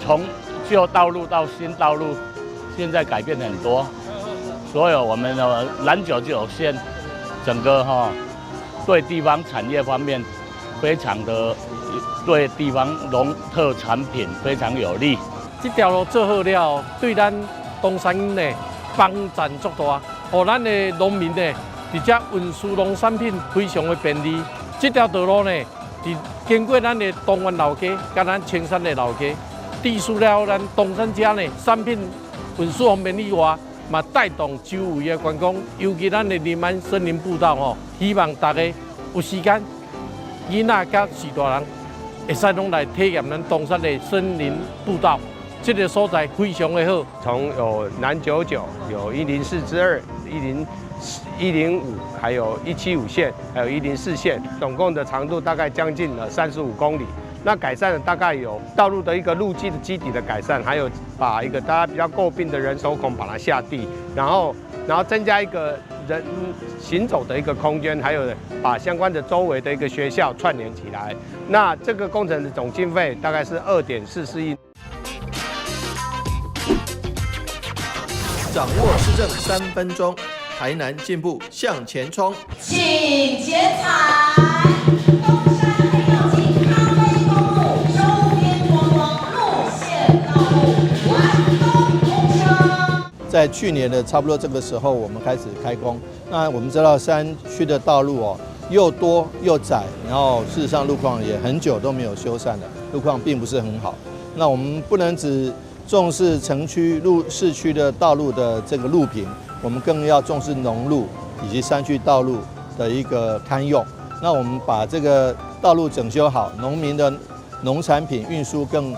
从旧道路到新道路，现在改变很多。所有我们的南九九线，整个对地方产业方面非常的，对地方农特产品非常有利。这条路做好了，对咱东山呢帮助足大，让咱的农民呢直接运输农产品非常的便利。这条道路呢，经过咱的东湾老街，跟咱青山的老街，致使了咱东山街呢产品运输方便以外，嘛带动周围的观光，尤其咱的林安森林步道希望大家有时间，囡仔甲是大人，会使拢来体验咱东山的森林步道。这个所在非常的好，从有南99、有104之2、105，还有175线，还有104线，总共的长度大概将近了35公里。那改善了大概有道路的一个路基的基底的改善，还有把一个大家比较诟病的人手孔把它下地，然后增加一个人行走的一个空间，还有把相关的周围的一个学校串联起来。那这个工程的总经费大概是2.44亿。掌握施政3分钟，台南进步向前冲。请剪彩，东山黑曜金咖啡公路周边观光路线道路完工通车。在去年的差不多这个时候，我们开始开工。那我们知道山区的道路又多又窄，然后事实上路况也很久都没有修缮了，路况并不是很好。那我们不能只重视城区市区的道路的这个路平，我们更要重视农路以及山区道路的一个堪用。那我们把这个道路整修好，农民的农产品运输更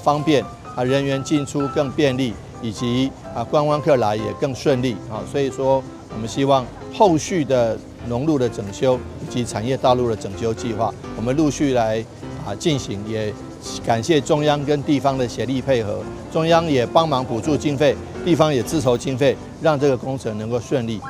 方便，人员进出更便利，以及观光客来也更顺利所以说，我们希望后续的农路的整修以及产业道路的整修计划，我们陆续来进行，也感谢中央跟地方的协力配合，中央也帮忙补助经费，地方也自筹经费，让这个工程能够顺利。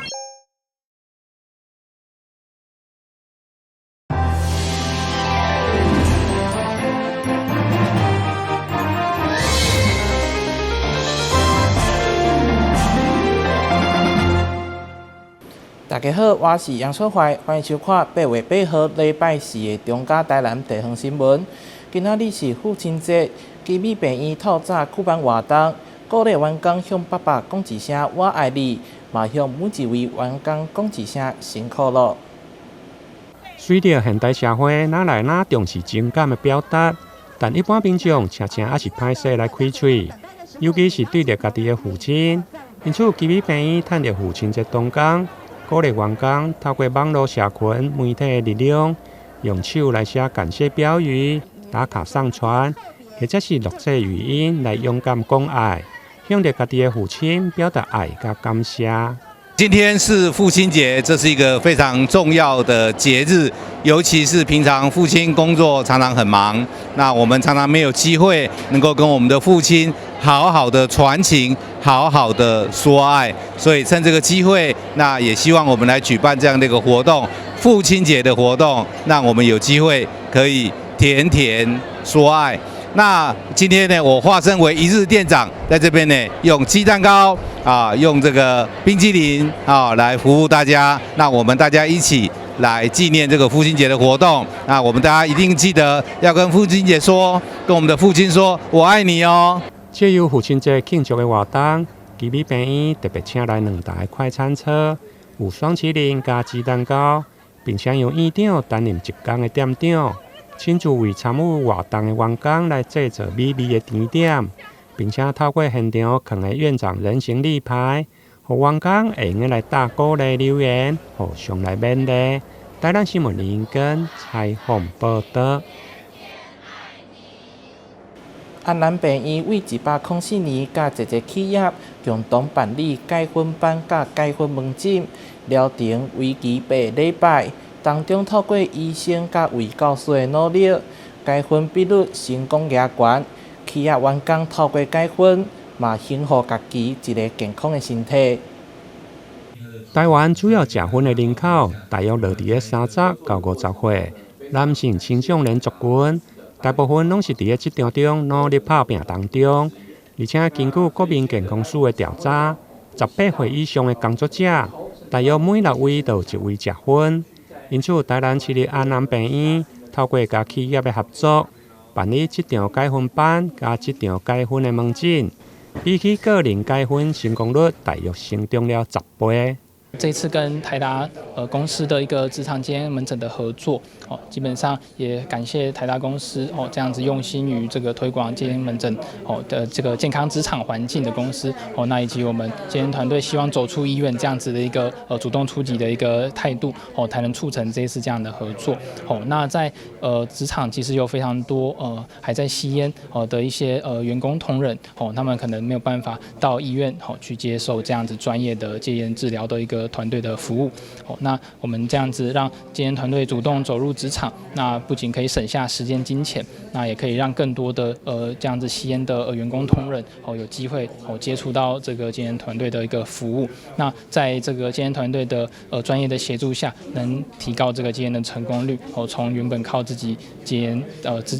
大家好，我是杨春怀，欢迎收看8月8号礼拜4的中嘉台南地方新闻。今仔日是父亲节，基美病院透早举办活动，鼓励员工向爸爸讲一声“我爱你”，嘛向每一位员工讲一声辛苦了。随着现代社会哪来哪重视情感的表达，但一般民众常常还是歹势来开嘴，尤其是对着家己的父亲。因此，基美病院趁着父亲节当天，鼓励员工透过网络社群媒体的力量，用手来写感谢标语、打卡上传，或者是录制语音来勇敢讲爱，向着家己的父亲表达爱甲感谢。今天是父亲节，这是一个非常重要的节日，尤其是平常父亲工作常常很忙，那我们常常没有机会能够跟我们的父亲好好的传情，好好的说爱，所以趁这个机会，那也希望我们来举办这样的一个活动，父亲节的活动，让我们有机会可以甜甜说爱。那今天呢，我化身为一日店长，在这边呢，用鸡蛋糕用这个冰淇淋来服务大家。那我们大家一起来纪念这个父亲节的活动。那我们大家一定记得要跟父亲节说，跟我们的父亲说“我爱你”哦。借由父亲节庆祝的活动，基美病院特别请来2台快餐车，有双麒麟加鸡蛋糕，并且由院长担任一工的店长。亲自为参与活动的员工来制作美味的甜点，并且透过现场放的院长人形立牌，让员工会用来打鼓励留言，互相来勉励。台南新闻林根采访报道。安南病院为104年甲一个企业共同办理结婚班甲结婚门诊，疗程为期8礼拜。当中透过医生甲卫教师的努力，结婚比率成功牙悬。企业员工透过结婚，嘛幸福家己一个健康的身体。台湾主要结婚的人口大约落伫30到50岁，男性青壮年族群，大部分拢是伫咧职场中努力打拼当中，而且根据国民健康署的调查，18岁以上的工作者，大约每6位就有1位食薰。因此，台南市立安南病院透过甲企业的合作，办理职场解薰班加职场解薰的门诊，比起个人解薰成功率大约成长了10倍。这次跟台达公司的一个职场戒烟门诊的合作，基本上也感谢台达公司这样子用心于这个推广戒烟门诊的这个健康职场环境的公司那以及我们戒烟团队希望走出医院这样子的一个主动出击的一个态度才能促成这一次这样的合作那在职场其实有非常多还在吸烟的一些员工同仁他们可能没有办法到医院去接受这样子专业的戒烟治疗的一个团队的服务那我们这样子让戒烟团队主动走入职场，那不仅可以省下时间金钱，那也可以让更多的这样子吸烟的员工同仁有机会接触到这个戒烟团队的一个服务。那在这个戒烟团队的专业的协助下，能提高这个戒烟的成功率从原本靠自己戒烟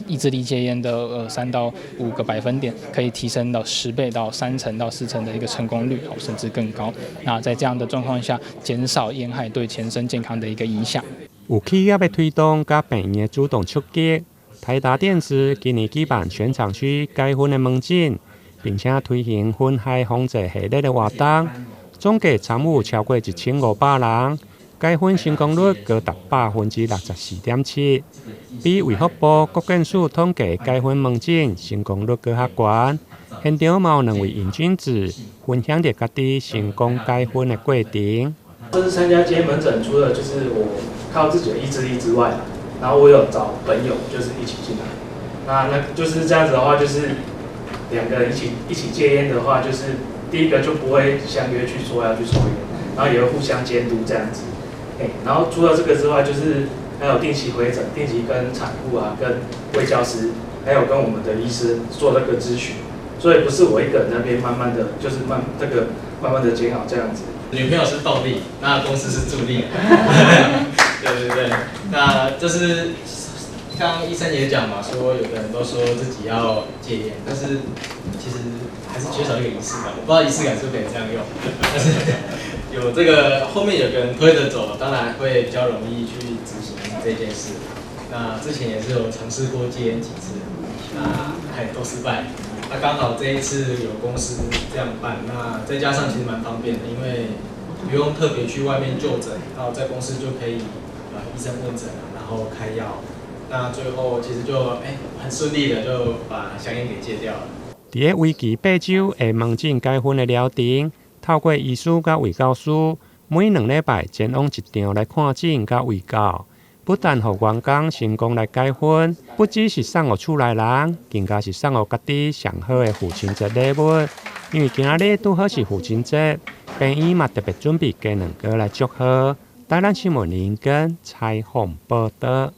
意志力戒烟的3到5个百分点，可以提升到10倍到3成到4成的一个成功率甚至更高。那在这样的状况下，减少烟害对全身健康的一个影响。有企业的推动甲病院的主动出击，台达电子今年举办全厂区解薰的门诊，并且推行薰害防治系列的活动，总计参与超过1500人，解薰成功率高达64.7%，比卫福部国健署统计解薰门诊成功率高较悬。现场嘛有2位瘾君子分享着家己成功解薰的过程。这次参加戒烟门诊，除了就是我靠自己的意志力之外，然后我有找朋友，就是一起进来。那就是这样子的话，就是2个人一起戒烟的话，就是第一个就不会相约去说要去抽烟，然后也会互相监督这样子。然后除了这个之外，就是还有定期回诊，定期跟产妇跟卫教师，还有跟我们的医师做那个咨询。所以不是我一个人那边慢慢的，就是慢慢的减好这样子。女朋友是动力，那公司是助力。对，那这是刚刚医生也讲嘛，说有的人都说自己要戒烟，但是其实还是缺少一个仪式感。我不知道仪式感是不是可以这样用，但是有这个后面有个人推着走，当然会比较容易去执行这件事。那之前也是有尝试过戒烟几次，那还都失败。那刚好这一次有公司这样办，那再加上其实蛮方便的，因为不用特别去外面就诊，然后在公司就可以医生问诊然后开药。那最后其实就很顺利的就把香烟给戒掉了。伫咧为期8周的门诊解薰的疗程，透过医师甲卫教师每2礼拜前往一场来看诊甲卫教。不但让员工成功来解薰，不只是送予厝内人，更加是送予家己上好的父亲节礼物。因为今日拄好是父亲节，病院嘛特别准备鸡2个来祝贺。台南新闻林根采访报道。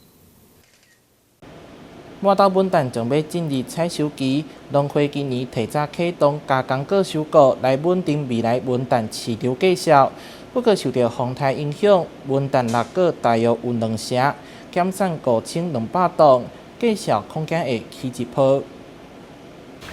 满岛文旦将要进入采收期，农会今年提早启动加工果收购，来稳定未来文旦市场价销。不过受到风台影响，文旦六果大约有2成，减产5200吨，价销恐惊会起一波。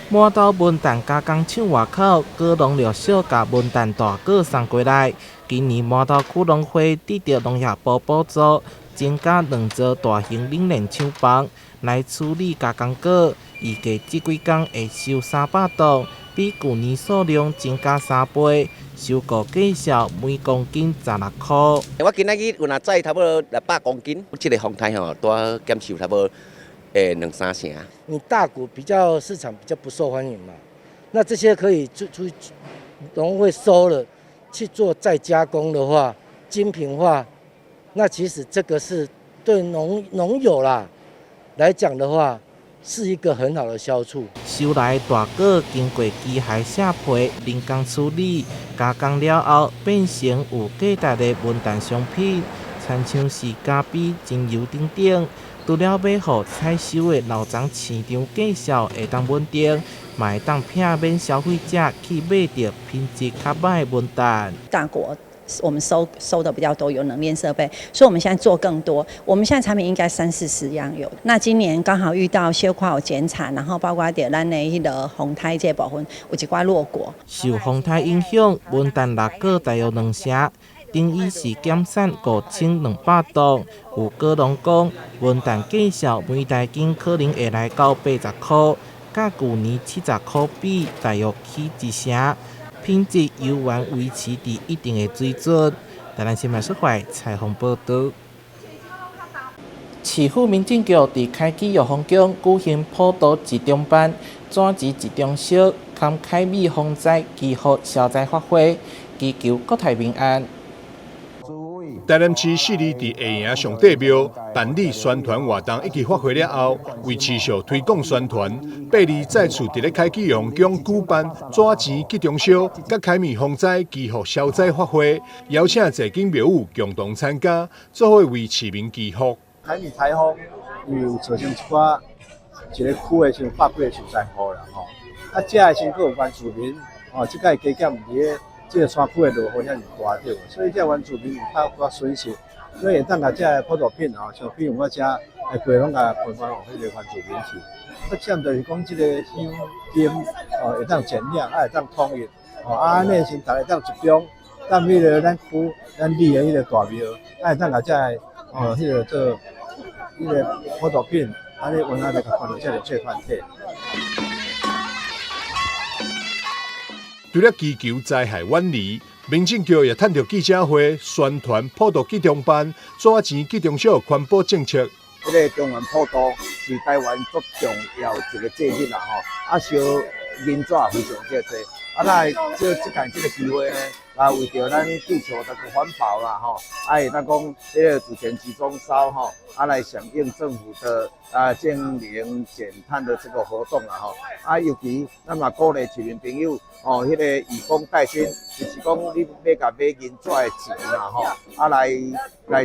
满岛文旦加工厂外口，果农略小甲文旦大果送过来。今年满岛区农会得到农业部补助，增加2座大型冷链厂房来处理加工果，预计这几天会收300吨，比去年数量增加3倍。收购价销每公斤16块。我今仔日有拿载差不多600公斤，这个风台多减收差不多2-3成。你大股比较市场比较不受欢迎嘛，那这些可以出农会收了去做再加工的话，精品化，那其实这个是对农友啦来讲的话，是一个很好的销处。收来大果经过机械卸皮、人工处理、加工了后，变成有价值的文旦商品，亲像是咖啡、精油等等。除了要互采收的老庄市场价销会当稳定，嘛会当避免消费者去买到品质较歹的文旦。大果我们收的比较多，有冷链设备，所以我们现在做更多。我们现在产品应该30-40样有。那今年刚好遇到小可有减产，然后包括到咱的迄个风台这部分有一寡落果。受风台影响，文旦六果大约2成，等于是减产5200吨。有果农讲，文旦计销每台斤可能会来到80块，甲去年70块比，大约起1成。品质犹原维持伫一定的水准。台南新闻社会采访报道。市府民政局伫凯基药房宫举行普渡集中班、转职集中小、堪凯美防灾祈福消灾法会，祈求国泰民安。台南市市里伫下营上帝庙办理宣传活动以及发挥了后，为持续推广宣传，8日再次伫咧凯基药房宫举办转钱集中烧、甲凯美防灾祈福消灾法会，邀请侪间庙宇共同参加，做伙为市民祈福。凯美台风有造成一个区的像100几个受灾户啦吼，遮的先佫有原住民即个加减伫咧。这个山区的落雨遐尼大着，所以这原住民有较损失，所以会当甲这个普渡品像比如我遮会过拢甲分发互迄个原住民去。忝就是讲这个香金会当减量，会当统一，安尼先大家当集中，当迄个咱区咱里的迄个大庙，会当甲这个迄个做迄个普渡品，安尼文化来甲看到这个社团体。除了祈求灾害远离，民政局也趁着记者会宣传普渡集中班、转钱集中小环保政策。这个中原普渡是台湾最重要一个节日啦吼，烧银纸非常多。那这届这个机会呢，为着咱地球这个环保啦吼，会当讲这个主权集中烧吼，来响应政府的净零减碳的这个活动啦吼，尤其咱嘛鼓励市民朋友迄个以工代薪，就是讲你要甲买银纸的钱啦吼，来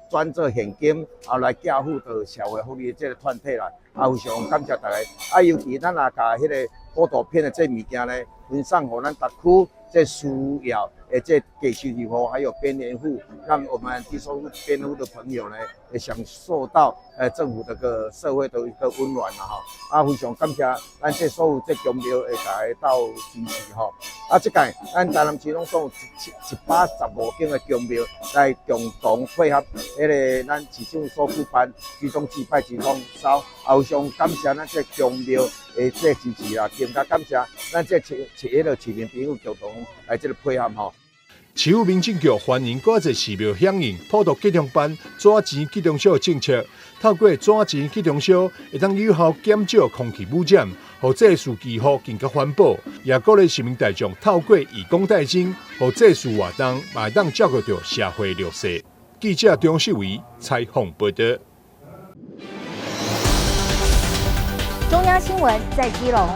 转做现金，来寄付到社会福利这个团体啦，非常感谢大家。尤其咱也甲迄个普渡品的这物件呢，分送给咱各区这需要的这地区人户还有边缘户，让我们低收入边缘户的朋友呢，也享受到政府这个社会的一个温暖啦吼。非常感谢咱这所有这公庙会来到支持吼。这届咱台南市拢总有115间的公庙来共同配合迄个咱市政所举办集中祭拜、集中烧，非常感谢咱这公庙的这支持啦，更加感谢咱这迄个市民朋友共同来这个配合吼。市府民政局欢迎各个寺庙响应普渡集中班、转钱集中小政策，透过转钱集中小，会当有效减少空气污染，互这事祈福更加环保。也鼓励市民大众透过以工代金，互这事活动也当照顾到社会弱势。记者张世伟采访报道。中央新闻在基隆，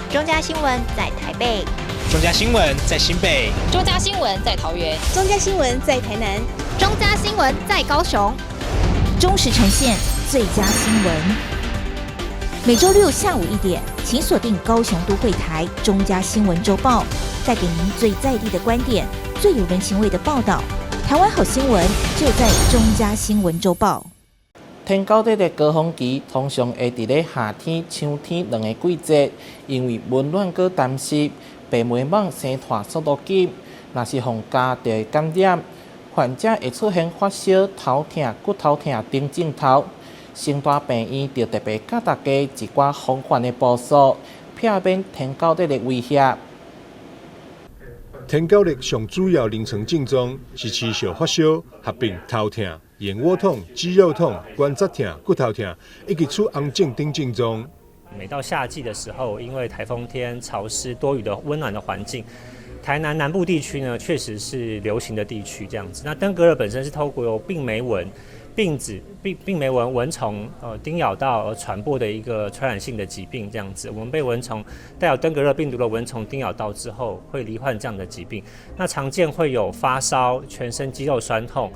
中嘉新闻在台北。中嘉新闻在新北，中嘉新闻在桃园，中嘉新闻在台南，中嘉新闻在高雄，忠实呈现最佳新闻。每周六下午1点，请锁定高雄都会台中嘉新闻周报，带给您最在地的观点，最有人情味的报道。台湾好新闻就在中嘉新闻周报。天高地的高峰期通常会伫咧夏天、秋天两个季节，因为温暖搁潮湿。白霉蟒生脱速度紧，若是逢假就会感染，患者会出现发烧、头痛、骨头痛等症头。成大病院就特别教大家一寡防范的步数，避免天高地的威胁。天高热上主要临床症状是持续发烧、合并头痛、眼窝痛、肌肉痛、关节痛、骨头痛，以及出红疹等症状。每到夏季的时候，因为台风天、潮湿、多雨的温暖的环境，台南南部地区呢确实是流行的地区这样子。那登革热本身是透过病媒蚊、病媒蚊蚊虫叮咬到而传播的一个传染性的疾病这样子。我们被蚊虫带有登革热病毒的蚊虫叮咬到之后，会罹患这样的疾病。那常见会有发烧、全身肌肉酸痛。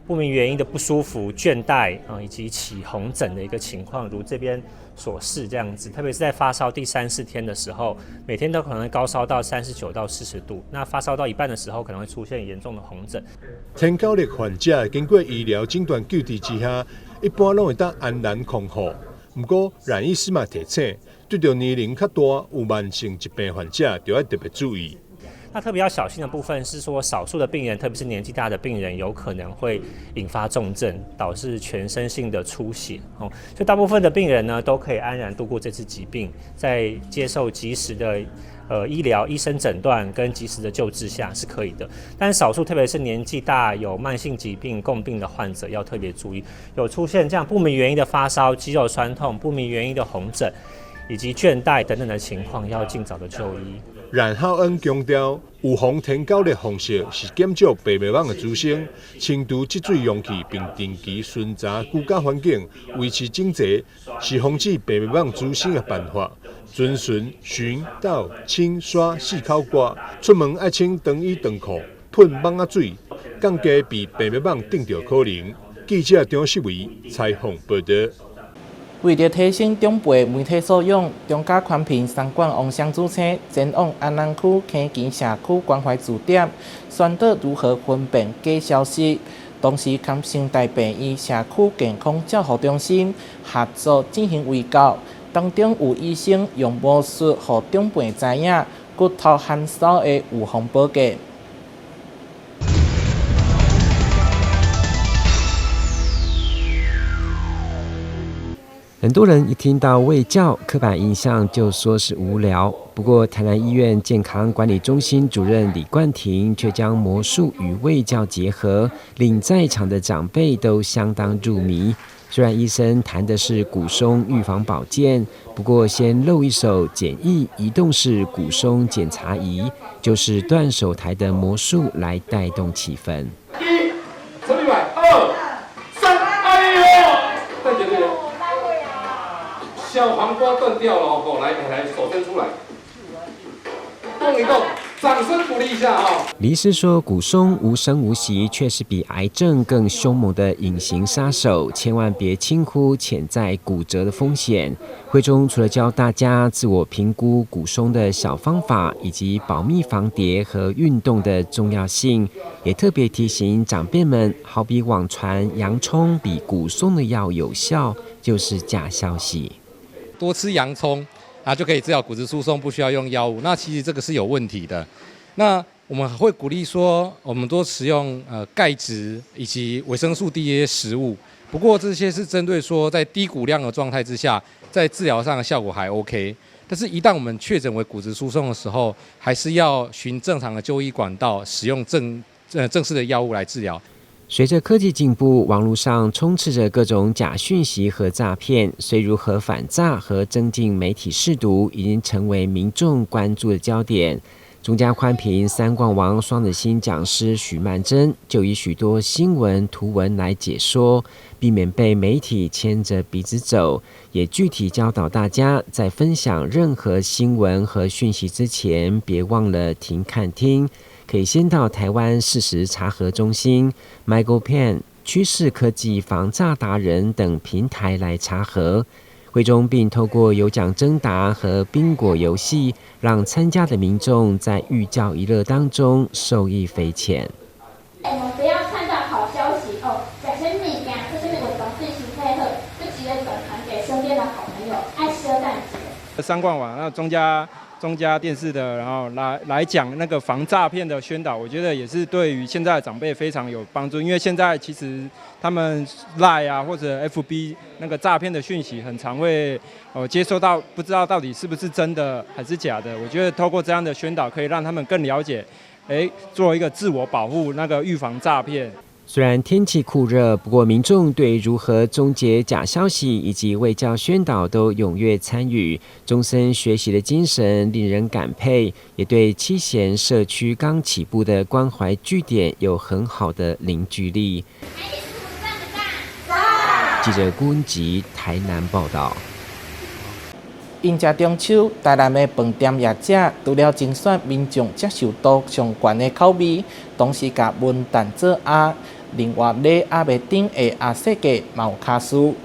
不明原因的不舒服、倦怠以及起红疹的一个情况，如这边所示这样子。特别是在发烧第3、4天的时候，每天都可能会高烧到39到40度，那发烧到一半的时候，可能会出现严重的红疹。天高热患者经过医疗诊断救治之下，一般拢会当安然康复。不过，冉医师嘛提醒，对着年龄较大、有慢性疾病患者，就要特别注意。那特别要小心的部分是说，少数的病人，特别是年纪大的病人，有可能会引发重症，导致全身性的出血。所以大部分的病人呢，都可以安然度过这次疾病，在接受及时的医疗、医生诊断跟及时的救治下是可以的。但是少数，特别是年纪大、有慢性疾病共病的患者，要特别注意，有出现这样不明原因的发烧、肌肉酸痛、不明原因的红疹，以及倦怠等等的情况，要尽早的就医。冉浩恩强调，预防天高热方式是减少白毛蚊的滋生，清除积水容器，并定期巡查居家环境，维持整洁，是防止白毛蚊滋生的办法。遵循巡、倒、清、刷4口刮，出门爱穿长衣长裤，喷蚊仔水，降低被白毛蚊叮到可能。记者张世维采访报道。为了提升长辈媒体素养，中嘉宽频3馆王相主车前往安南区坑墘社区关怀据点，宣导如何分辨假消息。同时，跟成大病院社区健康照护中心合作进行卫教，当中有医生用魔术，让长辈知影骨头含少的预防保健。很多人一听到卫教，刻板印象就说是无聊。不过，台南医院健康管理中心主任李冠廷却将魔术与卫教结合，令在场的长辈都相当入迷。虽然医生谈的是骨松预防保健，不过先露一手简易移动式骨松检查仪，就是断手台的魔术来带动气氛。1，陈立伟，2、3，哎呦！再减点。小黄瓜断掉了哦，来，手伸出来，动一动，掌声鼓励一下哦。李医师说，骨松无声无息，却是比癌症更凶猛的隐形杀手，千万别轻忽潜在骨折的风险。会中除了教大家自我评估骨松的小方法，以及保密防跌和运动的重要性，也特别提醒长辈们，好比网传洋葱比骨松的药有效，就是假消息。多吃洋葱就可以治疗骨质疏松，不需要用药物。那其实这个是有问题的。那我们会鼓励说，我们多食用钙质以及维生素 D 这些食物。不过这些是针对说在低骨量的状态之下，在治疗上的效果还 OK。但是，一旦我们确诊为骨质疏松的时候，还是要循正常的就医管道，使用正式的药物来治疗。随着科技进步，网络上充斥着各种假讯息和诈骗，虽如何反诈和增进媒体识读，已经成为民众关注的焦点。中嘉宽频3冠王双子星讲师许曼珍就以许多新闻图文来解说，避免被媒体牵着鼻子走，也具体教导大家在分享任何新闻和讯息之前，别忘了停看听。可以先到台湾事实查核中心、MyGoPen、趋势科技防诈达人等平台来查核。会中并透过有奖征答和宾果游戏，让参加的民众在寓教于乐当中受益匪浅。我们不要看到好消息假设物件这些活动最新配合，就直接转传给身边的好朋友，爱吃的蛋节。3冠王，那中嘉电视的，然后来讲那个防诈骗的宣导，我觉得也是对于现在的长辈非常有帮助，因为现在其实他们 LINE 或者 FB 那个诈骗的讯息，很常会接收到，不知道到底是不是真的还是假的。我觉得透过这样的宣导，可以让他们更了解，做一个自我保护，那个预防诈骗。虽然天气酷热，不过民众对如何终结假消息以及卫教宣导都踊跃参与，终身学习的精神令人感佩，也对七贤社区刚起步的关怀据点有很好的凝聚力。记者顾文吉台南报道。迎接中秋，台南的饭店业者除了精选民众接受度上悬的口味，同时甲文旦做鸭，另外，礼还袂顶的阿细个嘛有卡数。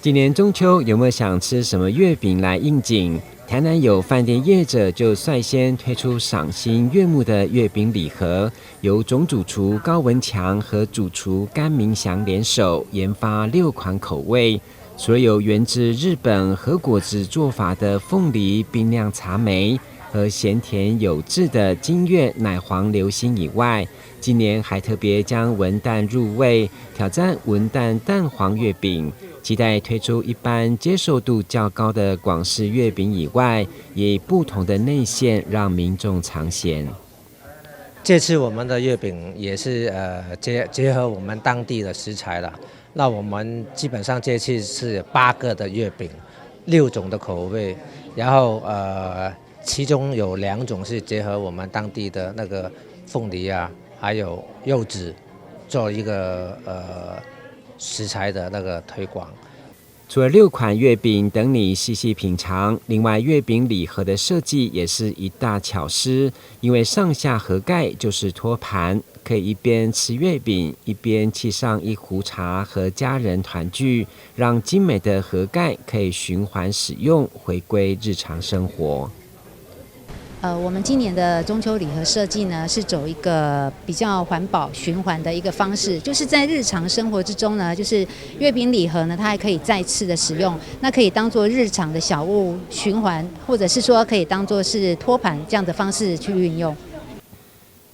今年中秋有没有想吃什么月饼来应景？台南有饭店业者就率先推出赏心悦目的月饼礼盒，由总主厨高文强和主厨甘明祥联手研发6款口味。除了有源自日本和果子做法的凤梨冰酿茶梅和咸甜有致的金月奶黄流心以外，今年还特别将文旦入味，挑战文旦蛋黄月饼。期待推出一般接受度较高的广式月饼以外，也以不同的内馅让民众尝鲜。这次我们的月饼也是结合我们当地的食材了。那我们基本上这次是8个的月饼，6种的口味，然后其中有2种是结合我们当地的那个凤梨啊，还有柚子，做一个食材的那个推广。除了6款月饼等你细细品尝，另外月饼礼盒的设计也是一大巧思，因为上下盒盖就是托盘，可以一边吃月饼，一边沏上一壶茶和家人团聚，让精美的盒盖可以循环使用，回归日常生活。我们今年的中秋礼盒设计呢，是走一个比较环保循环的一个方式，就是在日常生活之中呢，就是月饼礼盒呢，它还可以再次的使用，那可以当做日常的小物循环，或者是说可以当做是托盘这样的方式去运用。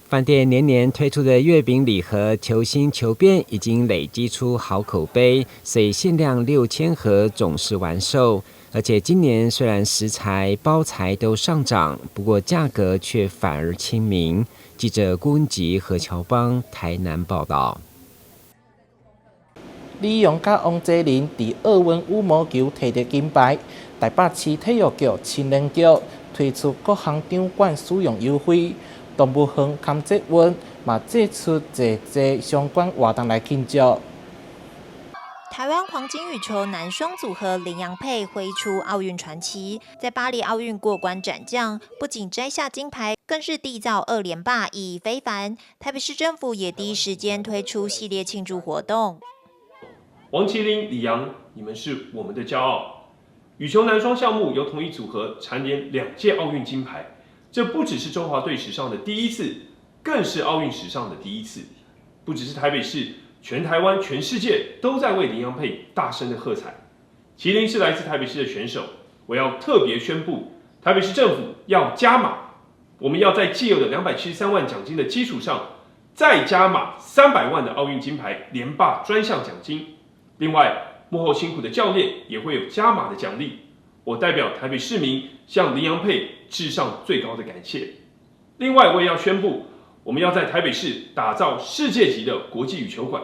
饭店年年推出的月饼礼盒求新求变，已经累积出好口碑，所以限量6000盒总是完售。而且今年虽然食材、包材都上涨，不过价格却反而亲民。记者郭文吉和乔邦台南报道。李勇甲王哲林伫奥运羽毛球摕得金牌，台北市体育局青年局推出各项场馆使用优惠。动物园康捷运嘛祭出侪相关活动来庆祝。台湾黄金羽球男双组合林洋配挥出奥运传奇，在巴黎奥运过关斩将，不仅摘下金牌，更是缔造2连霸，意义非凡。台北市政府也第一时间推出系列庆祝活动。王麒麟、李洋，你们是我们的骄傲。羽球男双项目由同一组合蝉联2届奥运金牌，这不只是中华队史上的第一次，更是奥运史上的第一次。不只是台北市，全台湾、全世界都在为林洋配大声的喝彩。麒麟是来自台北市的选手，我要特别宣布，台北市政府要加码，我们要在既有的273万奖金的基础上，再加码300万的奥运金牌连霸专项奖金。另外，幕后辛苦的教练也会有加码的奖励。我代表台北市民向林洋配致上最高的感谢。另外，我也要宣布，我们要在台北市打造世界级的国际羽球馆。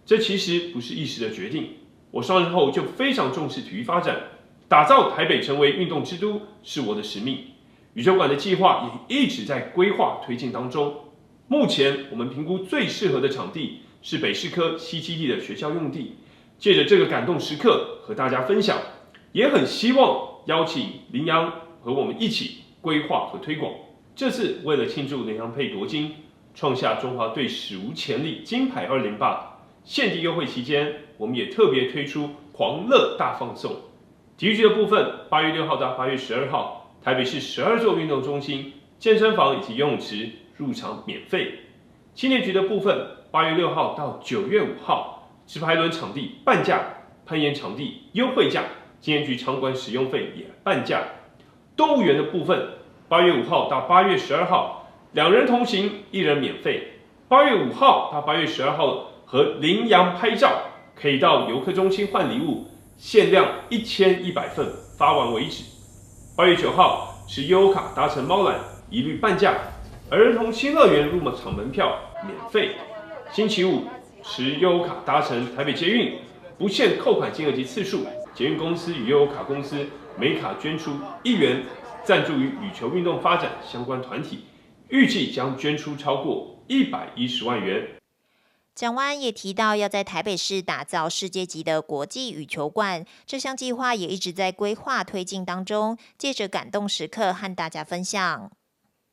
这其实不是一时的决定，我上任后就非常重视体育发展，打造台北成为运动之都是我的使命。羽球馆的计划也一直在规划推进当中。目前我们评估最适合的场地是北市科西基地的学校用地。借着这个感动时刻和大家分享，也很希望邀请林洋和我们一起规划和推广。这次为了庆祝林洋配夺金，创下中华队史无前例金牌2连霸，限定优惠期间，我们也特别推出狂乐大放送。体育局的部分，8月6号到8月12号，台北市12座运动中心、健身房以及游泳池入场免费。青年局的部分，8月6号到9月5号。直排轮场地半价，攀岩场地优惠价，青年局场馆使用费也半价。动物园的部分，8月5号到8月12号，2人同行1人免费。8月5号到8月12号和林洋拍照，可以到游客中心换礼物，限量1100份，发完为止。8月9号持悠游卡搭乘猫缆，一律半价。儿童新乐园入场门票免费。星期五持悠游卡搭乘台北捷运，不限扣款金额及次数，捷运公司与悠游卡公司每卡捐出1元，赞助于羽球运动发展相关团体，预计将捐出超过110万元。蒋万安也提到，要在台北市打造世界级的国际羽球馆，这项计划也一直在规划推进当中，借着感动时刻和大家分享。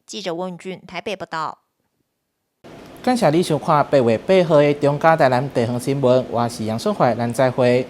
记者温俊台北报道。感谢你收看8月8号的中嘉台南地方新闻，我是杨顺怀，咱再会。